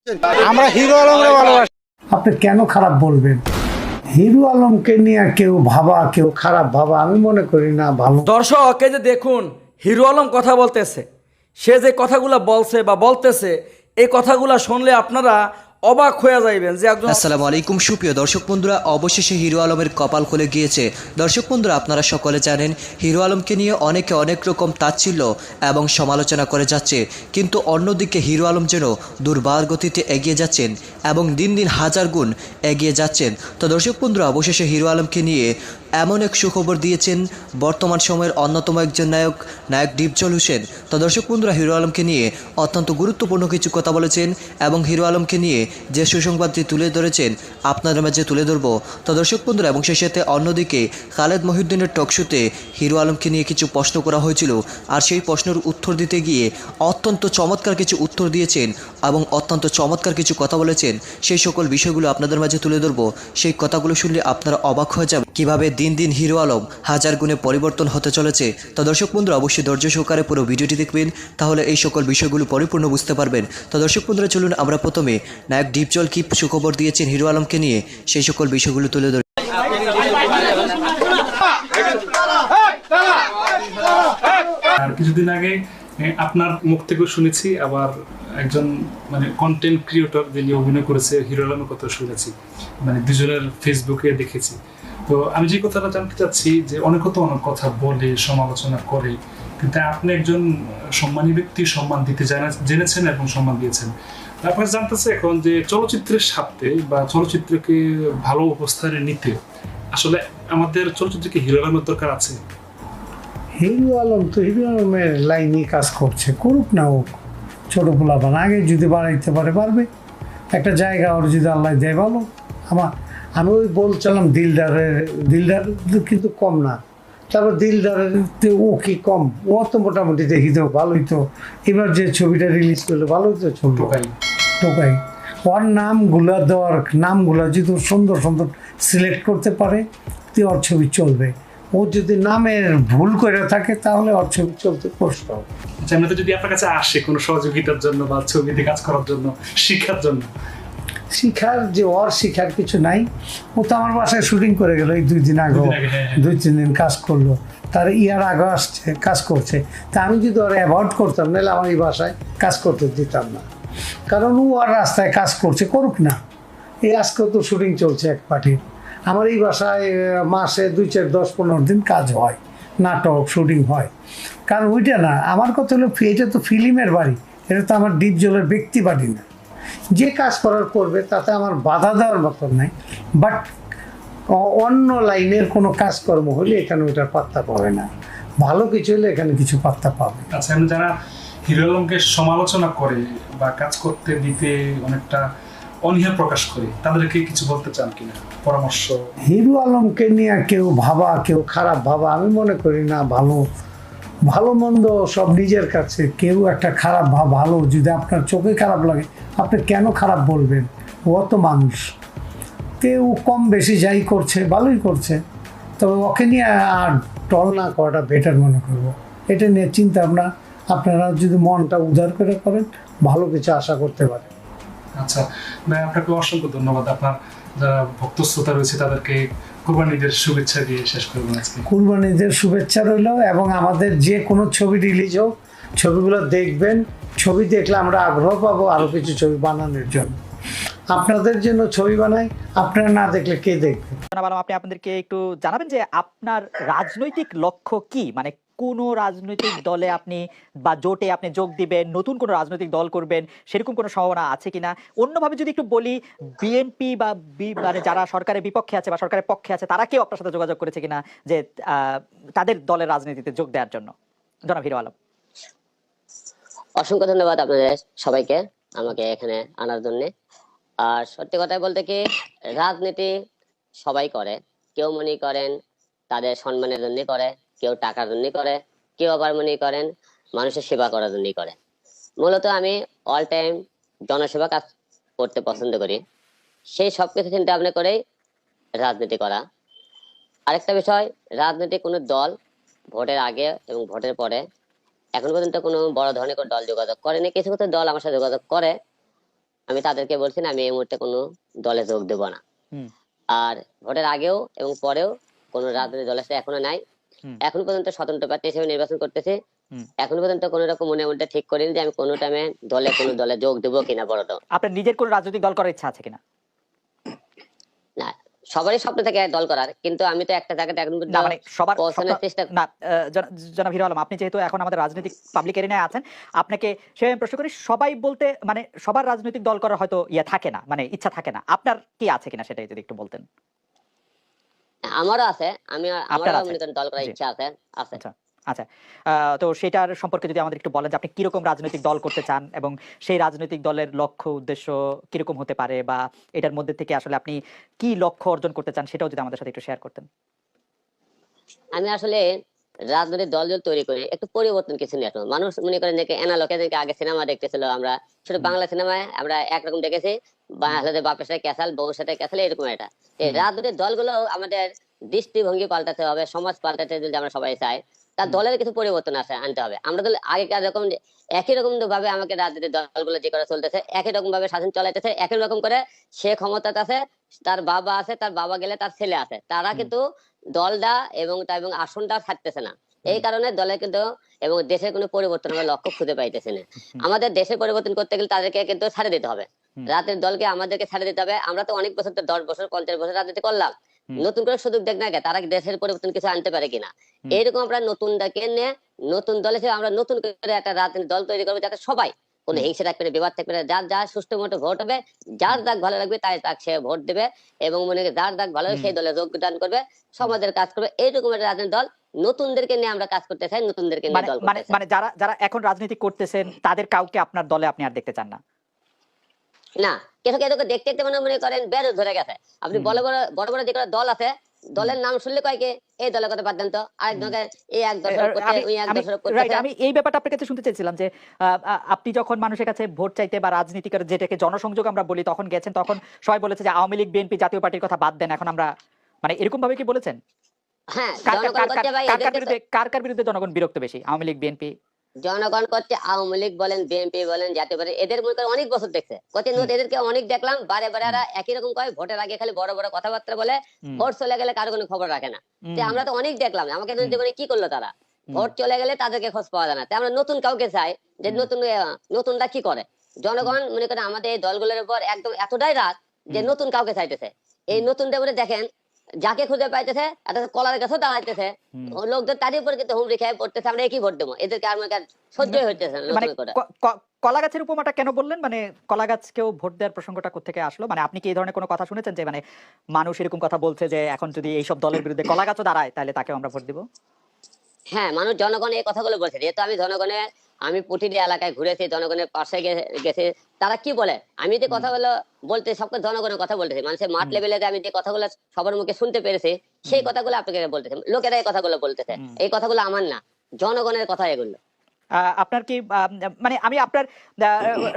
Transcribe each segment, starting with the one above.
আমরা হিরো আলমকে ভালোবাসি। আপনি কেন খারাপ বলবেন? হিরো আলমকে নিয়ে কেউ ভাবা, কেউ খারাপ ভাবা, আমি মনে করি না ভালো। দর্শক এই যে দেখুন, হিরো আলম কথা বলতেছে, সে যে কথাগুলো বলছে বা বলতেছে, এই কথাগুলো শুনলে আপনারা অবাক হয়ে যাইবেন যে একজন। আসসালামু আলাইকুম সুপ্রিয় দর্শক বন্ধুরা, অবশেষে হিরো আলমের কপাল খুলে গিয়েছে। দর্শক বন্ধুরা, আপনারা সকলে জানেন হিরো আলমকে নিয়ে অনেকে অনেক রকম তাচ্ছিল্য এবং সমালোচনা করে যাচ্ছে, কিন্তু অন্যদিকে হিরো আলম যেন দুর্বার গতিতে এগিয়ে যাচ্ছেন এবং দিন দিন হাজার গুণ এগিয়ে যাচ্ছেন। তো দর্শক বন্ধুরা, অবশেষে হিরো আলমকে নিয়ে এমন এক সুখবর দিয়েছেন বর্তমান সময়ের অন্যতম একজন নায়ক ডিপজল হোসেন। তো দর্শক বন্ধুরা, হিরো আলমকে নিয়ে অত্যন্ত গুরুত্বপূর্ণ কিছু কথা বলেছেন এবং হিরো আলমকে নিয়ে যে সুসংবাদটি তুলে ধরেছেন আপনাদের মাঝে তুলে ধরবো। তো দর্শক বন্ধুরা, এবং সেই সাথে অন্যদিকে খালেদ মহিউদ্দিনের টকশোতে হিরো আলমকে নিয়ে কিছু প্রশ্ন করা হয়েছিল, আর সেই প্রশ্নের উত্তর দিতে গিয়ে অত্যন্ত চমৎকার কিছু উত্তর দিয়েছেন এবং অত্যন্ত চমৎকার কিছু কথা বলেছেন। সেই সকল বিষয়গুলো আপনাদের মাঝে তুলে ধরবো। সেই কথাগুলো শুনলে আপনারা অবাক হয়ে যাবেন কিভাবে দিন দিন হিরো আলম হাজার গুণে পরিবর্তন হতে চলেছে। তো দর্শক বন্ধুরা, অবশ্যই ধৈর্য সহকারে পুরো ভিডিওটি দেখবেন, তাহলে এই সকল বিষয়গুলো পরিপূর্ণ বুঝতে পারবেন। তো দর্শক বন্ধুরা, চলুন আমরা প্রথমে নায়ক ডিপজল কি সুখবর দিয়েছেন হিরো আলমকে নিয়ে সেই সকল বিষয়গুলো তুলে ধরি। আর কিছুদিন আগে আপনার মুখ থেকে শুনেছি, আবার একজন কন্টেন্ট ক্রিয়েটর যিনি অভিনয় করেছে হিরো আলমের কথা শুনেছি, দুজনের ফেসবুকে দেখেছি। তো আমি যে কথাটা জানতে চাচ্ছি যে অনেকে তো অনেক কথা বলে, সমালোচনা করে, কিন্তু আপনি একজন সম্মানী ব্যক্তি, সম্মান দিতে জেনেছেন এবং সম্মান দিয়েছেন। আপনার জানতেছে এখন যে চলচ্চিত্রের স্বার্থে বা চলচ্চিত্রকে ভালো অবস্থানে নিতে আসলে আমাদের চলচ্চিত্রকে হিরো আলমের দরকার আছে। হিরো আলম তো হিরো আলমের লাইনে কাজ করছে, করুক না হোক। ছোটো পোলাপান আগে যদি বাড়াইতে পারে পারবে, একটা জায়গা ওর যদি আল্লাহ দেয় ভালো। আমি ওই বলছিলাম দিলদার কিন্তু কম না, তারপর দিলদারের ও কি কম, ও তো মোটামুটি দেখি তো ভালোই। তো এবার যে ছবিটা রিলিজ করলো ভালোই তো ছবি, টোকাই। ওর নামগুলা যদি সুন্দর সুন্দর সিলেক্ট করতে পারে তো ওর ছবি চলবে। ও যদি নামের ভুল করে থাকে তাহলে ওর ছবি চলতে কষ্ট হবে। এমনিতে যদি আপনার কাছে আসে কোনো সহযোগিতার জন্য বা ছবিতে কাজ করার জন্য, শিক্ষার জন্য, শিখার কিছু নাই। ও তো আমার বাসায় শুটিং করে গেল এই 2 দিন আগে, 2-3 দিন কাজ করলো, তার ইয়ার আগে আসছে কাজ করছে। তা আমি যদি ওরা অ্যাভয়েড করতাম, নাহলে আমার এই বাসায় কাজ করতে দিতাম না। কারণ ও আর রাস্তায় কাজ করছে, করুক না। এই আজকেও তো শুটিং চলছে এক পার্টির। আমার এই বাসায় মাসে 2-4-10-15 দিন কাজ হয়, নাটক শুটিং হয়। কারণ ওইটা না, আমার কথা হলো এটা তো ফিল্মের বাড়ি, এটা তো আমার ডিপজলের ব্যক্তি বাড়ি না। যে কাজ করার করবে, তাতে আমার বাধা দেওয়ার মতন নাই। বাট অন্য লাইনের কোনো কাজকর্ম হলে এখানে ওইটার পাত্তা পাবে না, ভালো কিছু হলে এখানে কিছু পাত্তা পাবে। আচ্ছা, আমি যারা হিরো আলমকে সমালোচনা করে বা কাজ করতে দিতে অনেকটা অনীহা প্রকাশ করে, তাদেরকে কিছু বলতে চান কিনা, পরামর্শ? হিরো আলমকে নিয়ে কেউ ভাবা, কেউ খারাপ ভাবা, আমি মনে করি না ভালো মন্দ সব নিজের কাছে। কেউ একটা খারাপ ভালো যদি আপনার চোখে খারাপ লাগে, আপনি কেন খারাপ বলবেন? ও তো মানুষ, কেউ কম বেশি যাই করছে ভালোই করছে। তবে ওকে নিয়ে আর টল না করাটা বেটার মনে করবো। এটা নিয়ে চিন্তা ভাবনা আপনারা যদি মনটা উদার করে করেন, ভালো কিছু আশা করতে পারেন। আচ্ছা ভাই, আপনাকে অসংখ্য ধন্যবাদ। আপনার যারা ভক্ত শ্রোতা রয়েছে তাদেরকে কুরবানিদের শুভেচ্ছা দিয়ে শেষ করবেন আজকে। কুরবানিদের শুভেচ্ছা রইল, এবং আমাদের যে কোনো ছবি রিলিজ হোক, ছবিগুলো দেখবেন। ছবি দেখলে আমরা আগ্রহ পাবো আরও কিছু ছবি বানানোর জন্য। আপনাদের জন্য ছবি বানাই, আপনারা না দেখলে কে দেখবে? আপনি আপনাদেরকে একটু জানাবেন যে আপনার রাজনৈতিক লক্ষ্য কি, মানে কোন রাজনৈতিক দলে আপনি বা জোটে আপনি যোগ দিবেন, নতুন কোন রাজনৈতিক দল করবেন, সেরকম কোনো সম্ভাবনা আছে কিনা? অন্যভাবে যদি একটু বলি, বিএনপি বা মানে যারা সরকারের বিপক্ষে আছে বা সরকারের পক্ষে আছে, তারা কেউ আপনার সাথে যোগাযোগ করেছে কিনা যে তাদের দলের রাজনীতিতে যোগ দেওয়ার জন্য? জনাব হিরো আলম, অসংখ্য ধন্যবাদ আপনাদের সবাইকে আমাকে এখানে আনার জন্য। আর সত্যি কথা বলতে কি, রাজনীতি সবাই করে। কেউ মনে করেন তাদের সম্মানের জন্য করে, কেউ টাকার জন্য করে, কেউ আবার মনে করেন মানুষের সেবা করার জন্য করে। মূলত আমি অল টাইম জনসেবা কাজ করতে পছন্দ করি। সেই সবকিছু চিন্তা ভাবনা করেই রাজনীতি করা। আরেকটা বিষয়, রাজনীতি কোনো দল ভোটের আগে এবং ভোটের পরে এখন পর্যন্ত কোনো বড় ধরনের কোনো দল যোগাযোগ করেনি। কিছু কিছু দল আমার সাথে যোগাযোগ করে, আমি তাদেরকে বলছি না, আমি এই মুহূর্তে কোনো দলে যোগ দেব না। হুম। আর ভোটের আগেও এবং পরেও কোনো রাজনৈতিক দলের সাথে এখনো নাই। হুম। এখন পর্যন্ত স্বতন্ত্র প্রার্থী হিসেবে নির্বাচন করতেছি। হুম। এখন পর্যন্ত কোনো রকম মনে মধ্যে ঠিক করিনি যে আমি কোনো টাইমে কোনো দলে যোগ দেবো কিনা। বড় দল আপনার নিজের কোনো রাজনৈতিক দল করার ইচ্ছা আছে কিনা? না, সবারই স্বপ্ন থাকে দল করার, কিন্তু আমি তো একটা জায়গাতে এখন না পর্যন্ত মানে সবার পৌঁছানোর স্বপ্ন- চেষ্টা। না জনাব হিরো আলম, আপনি যেহেতু এখন আমাদের রাজনৈতিক পাবলিক এরিয়ায় আছেন, আপনাকে সেভাবে প্রশ্ন করি, সবাই বলতে মানে সবার রাজনৈতিক দল করার হয়তো থাকে না, মানে ইচ্ছা থাকে না, আপনার কি আছে কিনা সেটাই যদি একটু বলতেন। আমারও আছে, আপনার আমারও আছে? মনে করেন দল করার জি। ইচ্ছা আছে। আচ্ছা আচ্ছা, তো সেটার সম্পর্কে যদি আমাদের একটু বলেন যে আপনি কিরকম রাজনৈতিক দল করতে চান এবং সেই রাজনৈতিক দলের লক্ষ্য উদ্দেশ্য কিরকম হতে পারে, বা এটার মধ্যে থেকে আসলে আপনি কি লক্ষ্য অর্জন করতে চান সেটাও যদি আমাদের সাথে একটু শেয়ার করতেন। আমি আসলে রাজনৈতিক দল তৈরি করে একটু পরিবর্তন কিছু নিয়ে আসবো। মানুষ মনে করেন যে এনালোকে আগে সিনেমা দেখতেছিল, আমরা শুধু বাংলা সিনেমায় আমরা একরকম দেখেছি, বাংলাদেশের বাপের সাথে ক্যাসাল, বউর সাথে ক্যাসাল, এরকম একটা। এই রাজনৈতিক দলগুলো আমাদের দৃষ্টিভঙ্গি পাল্টাতে হবে, সমাজ পাল্টাতে যদি আমরা সবাই চাই, তার দলের কিছু পরিবর্তন আনতে হবে। আমরা তো আগেকার রকম একই রকম ভাবে আমাকে রাজনৈতিক দলগুলো যে করে চলতেছে, একই রকম ভাবে শাসন চালাইতেছে, একই রকম করে সে ক্ষমতাতে আছে, তার বাবা আছে, তার বাবা গেলে তার ছেলে আছে, তারা কিন্তু দলটা এবং আসনটা ছাড়তেছে না। এই কারণে দলে কিন্তু এবং দেশের কোনো পরিবর্তন আমরা লক্ষ্য খুঁজে পাইতেছি না। আমাদের দেশের পরিবর্তন করতে গেলে তাদেরকে কিন্তু ছাড়ে দিতে হবে, রাতের দলকে আমাদেরকে ছাড়ে দিতে হবে। আমরা তো অনেক বছর, 10 বছর 50 বছর রাজনীতি করলাম, নতুন করে সুযোগ দেখ না, তারা দেশের পরিবর্তন কিছু আনতে পারে কিনা। এইরকম আমরা নতুনটাকে নিয়ে নতুন দলে আমরা নতুন করে একটা রাজনৈতিক দল তৈরি করবো, যাতে সবাই কোনো হিংসা থাকবে না, বিবাদ থাকবে না, যার যার সুষ্ঠু মতো ভোট হবে, যার দাগ ভালো লাগবে তাই তাকে সে ভোট দেবে, এবং মনে করি যার দাগ ভালো হবে সেই দলে যোগদান করবে, সমাজের কাজ করবে। এইরকম একটা রাজনৈতিক দল নতুনদেরকে নিয়ে আমরা কাজ করতে চাই, নতুনদেরকে নিয়ে দল করতে চাই। মানে যারা যারা এখন রাজনীতি করতেছেন তাদের কাউকে আপনার দলে আপনি আর দেখতে চান না? না, কেউ কেউ দেখতে দেখতে মনে করেন বেরো ধরে গেছে। আপনি বড় বড় বড় বড় যে কোনো দল আছে, দলের নাম শুনলে কয় কে এই দলের কথা বাদ দেন তো, আরেকজনকে এই এক দশক করতে, ওই এক দশক করতে। আমি এই ব্যাপারটা আপনার কাছে শুনতে চাইছিলাম যে আপনি যখন মানুষের কাছে ভোট চাইতে বা রাজনীতিকের যেটাকে জনসংযোগ আমরা বলি তখন গেছেন, তখন সবাই বলেছে যে আওয়ামী লীগ বিএনপি জাতীয় পার্টির কথা বাদ দেন, এখন আমরা মানে এরকম ভাবে কি বলেছেন? হ্যাঁ, কার জনগণ করছে ভাই, কার বিরুদ্ধে জনগণ বিরক্ত বেশি, আওয়ামী লীগ বিএনপি? জনগণ করছে আওয়ামী লীগ বলেন, বিএনপি বলেন, জাতীয় পার্টি, এদের মনে করেন অনেক বছর দেখছে, এদেরকে অনেক দেখলাম, বারে বারে এরা একই রকম কয়, ভোটের আগে খালি বড় বড় কথাবার্তা বলে, ভোট চলে গেলে কারো কোনো খবর রাখে না। আমরা তো অনেক দেখলাম, আমাকে জীবনে কি করলো তারা, ভোট চলে গেলে তাদেরকে খোঁজ পাওয়া যায় না। আমরা নতুন কাউকে চাই, যে নতুনটা কি করে। জনগণ মনে করেন আমাদের এই দলগুলোর উপর একদম এতটাই রাত যে নতুন কাউকে চাইতেছে। এই নতুনটা বলে দেখেন যাকে খুঁজে পাইতেছে কলার গাছও দাঁড়াইতেছে, লোকদের তারই উপর কিন্তু হুমড়ি খেয়ে পড়তেছে, আমরা একই ভোট দেবো, এদেরকে আর সহ্যই হইতেছে না। মানে কলা গাছের উপমাটা কেন বললেন? মানে কলা গাছকেও ভোট দেওয়ার প্রসঙ্গটা কোত্থেকে আসলো? মানে আপনি কি এই ধরনের কোনো কথা শুনেছেন যে মানে মানুষ এরকম কথা বলছে যে এখন যদি এইসব দলের বিরুদ্ধে কলা গাছও দাঁড়ায় তাহলে তাকেও আমরা ভোট দিব? হ্যাঁ, মানুষ জনগণ এই কথাগুলো বলছে, যেহেতু আমি প্রতিটি এলাকায় ঘুরেছি, জনগণের পাশে গেছে, তারা কি বলে, আমি যে কথাগুলো বলতে সবকে জনগণের কথা বলতেছি, মানুষের মাঠ লেভেলে আমি যে কথাগুলো সবার মুখে শুনতে পেরেছি সেই কথাগুলো আপনাকে বলতেছে, লোকেরা এই কথাগুলো বলতেছে, এই কথাগুলো আমার না, জনগণের কথা এগুলো। আপনার কি মানে আমি আপনার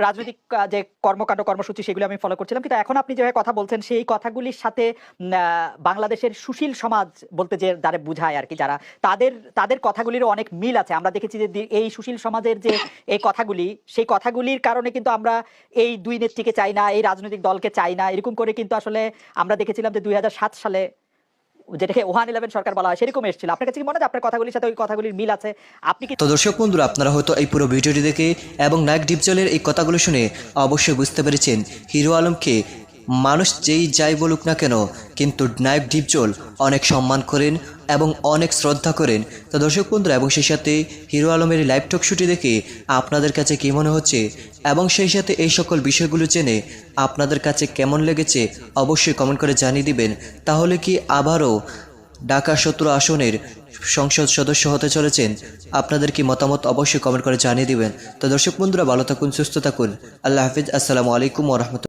রাজনৈতিক যে কর্মকাণ্ড কর্মসূচি সেগুলো আমি ফলো করছিলাম, কিন্তু এখন আপনি যেভাবে কথা বলছেন সেই কথাগুলির সাথে বাংলাদেশের সুশীল সমাজ বলতে যে যারা বুঝায় আর কি, যারা তাদের কথাগুলিরও অনেক মিল আছে। আমরা দেখেছি যে এই সুশীল সমাজের যে এই কথাগুলি, সেই কথাগুলির কারণে কিন্তু আমরা এই দুই নেত্রীকে চাই না, এই রাজনৈতিক দলকে চাই না, এরকম করে কিন্তু আসলে আমরা দেখেছিলাম যে 2007 সালে যেটাকে 111 সরকার বলা হয় সেরকম এসেছিল। আপনার কাছে কি মনে হয় আপনার কথাগুলির সাথে ওই কথাগুলির মিল আছে? আপনি কি তো দর্শক বন্ধুরা, আপনারা হয়তো এই পুরো ভিডিওটি দেখে এবং নায়ক ডিপজলের এই কথাগুলো শুনে অবশ্যই বুঝতে পেরেছেন হিরো আলমকে মানুষ যেই যাই বলুক না কেন, কিন্তু নায়ক ডিপজল অনেক সম্মান করেন এবং অনেক শ্রদ্ধা করেন। তো দর্শক বন্ধুরা, এবং সেই সাথে হিরো আলমের লাইভ টক শুটি দেখে আপনাদের কাছে কী মনে হচ্ছে এবং সেই সাথে এই সকল বিষয়গুলো জেনে আপনাদের কাছে কেমন লেগেছে অবশ্যই কমেন্ট করে জানিয়ে দিবেন। তাহলে কি আবারও ঢাকা 17 আসনের সংসদ সদস্য হতে চলেছেন? আপনাদের কি মতামত অবশ্যই কমেন্ট করে জানিয়ে দিবেন। তো দর্শক বন্ধুরা, ভালো থাকুন, সুস্থ থাকুন, আল্লাহ হাফিজ, আসসালামু আলাইকুম ওয়া রাহমাতুল্লাহ।